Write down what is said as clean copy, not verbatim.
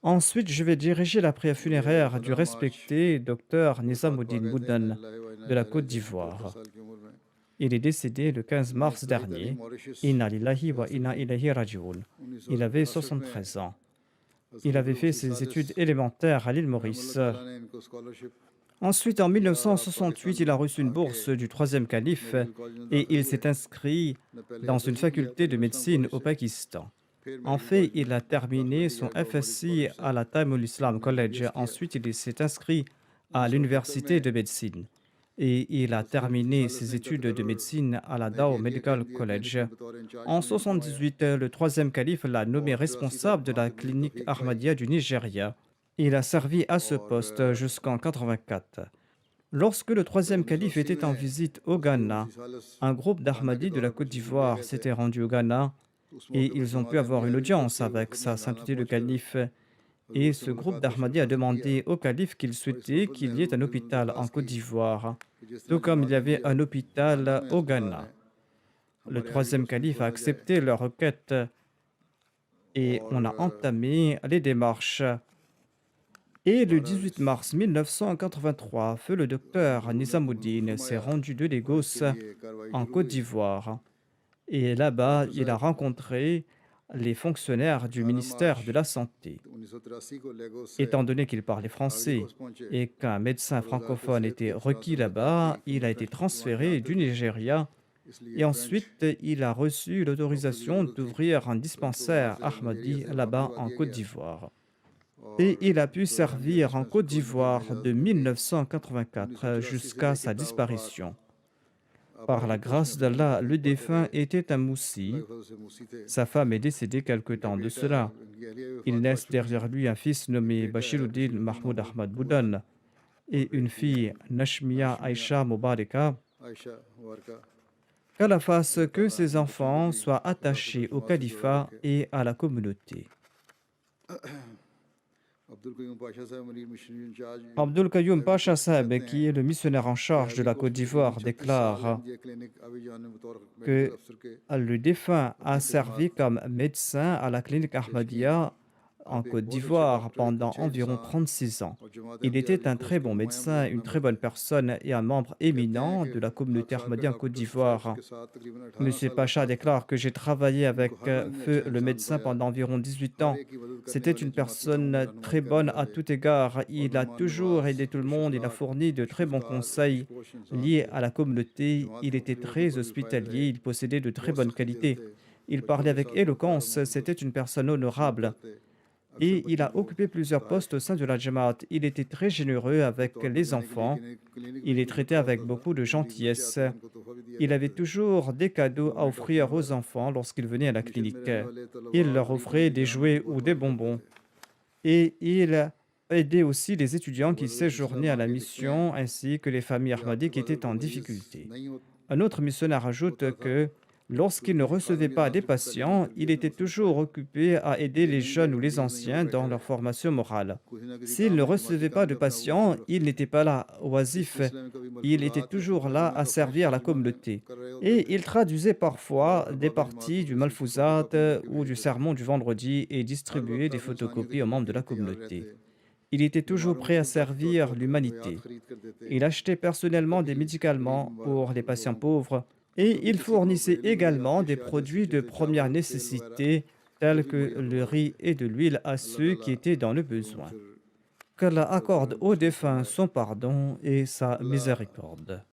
Ensuite, je vais diriger la prière funéraire du respecté Dr Nizamuddin Boudan de la Côte d'Ivoire. Il est décédé le 15 mars dernier. Inna lillahi wa inna ilayhi raji'un. Il avait 73 ans. Il avait fait ses études élémentaires à l'île Maurice. Ensuite, en 1968, il a reçu une bourse du troisième calife et il s'est inscrit dans une faculté de médecine au Pakistan. En fait, il a terminé son FSC à la Taimul Islam College. Ensuite, il s'est inscrit à l'université de médecine et il a terminé ses études de médecine à la Dow Medical College. En 1978, le troisième calife l'a nommé responsable de la clinique Ahmadiyya du Nigeria. Il a servi à ce poste jusqu'en 1984. Lorsque le troisième calife était en visite au Ghana, un groupe d'Ahmadis de la Côte d'Ivoire s'était rendu au Ghana et ils ont pu avoir une audience avec sa sainteté le calife. Et ce groupe d'Ahmadis a demandé au calife qu'il souhaitait qu'il y ait un hôpital en Côte d'Ivoire, tout comme il y avait un hôpital au Ghana. Le troisième calife a accepté leur requête et on a entamé les démarches. Et le 18 mars 1983, feu le docteur Nizamuddin s'est rendu de Lagos en Côte d'Ivoire. Et là-bas, il a rencontré les fonctionnaires du ministère de la Santé. Étant donné qu'il parlait français et qu'un médecin francophone était requis là-bas, il a été transféré du Nigeria et ensuite il a reçu l'autorisation d'ouvrir un dispensaire Ahmadi là-bas en Côte d'Ivoire. Et il a pu servir en Côte d'Ivoire de 1984 jusqu'à sa disparition. Par la grâce d'Allah, le défunt était un moussi. Sa femme est décédée quelque temps de cela. Il laisse derrière lui un fils nommé Bashiruddin Mahmoud Ahmad Boudan et une fille Nashmiya Aisha Mubareka. Qu'Allah fasse que ses enfants soient attachés au califat et à la communauté. Abdul Qayyum Pacha Saheb, qui est le missionnaire en charge de la Côte d'Ivoire, déclare que le défunt a servi comme médecin à la clinique Ahmadiyya en Côte d'Ivoire pendant environ 36 ans. Il était un très bon médecin, une très bonne personne et un membre éminent de la communauté Ahmadiyya en Côte d'Ivoire. Monsieur Pacha déclare que j'ai travaillé avec feu le médecin pendant environ 18 ans. C'était une personne très bonne à tout égard. Il a toujours aidé tout le monde. Il a fourni de très bons conseils liés à la communauté. Il était très hospitalier. Il possédait de très bonnes qualités. Il parlait avec éloquence. C'était une personne honorable. Et il a occupé plusieurs postes au sein de la Jamaat. Il était très généreux avec les enfants. Il les traitait avec beaucoup de gentillesse. Il avait toujours des cadeaux à offrir aux enfants lorsqu'ils venaient à la clinique. Il leur offrait des jouets ou des bonbons. Et il aidait aussi les étudiants qui séjournaient à la mission ainsi que les familles Ahmadis qui étaient en difficulté. Un autre missionnaire ajoute que lorsqu'il ne recevait pas des patients, il était toujours occupé à aider les jeunes ou les anciens dans leur formation morale. S'il ne recevait pas de patients, il n'était pas là, oisif. Il était toujours là à servir la communauté. Et il traduisait parfois des parties du Malfouzat ou du sermon du vendredi et distribuait des photocopies aux membres de la communauté. Il était toujours prêt à servir l'humanité. Il achetait personnellement des médicaments pour les patients pauvres et il fournissait également des produits de première nécessité tels que le riz et de l'huile à ceux qui étaient dans le besoin. Qu'Allah accorde aux défunts son pardon et sa miséricorde.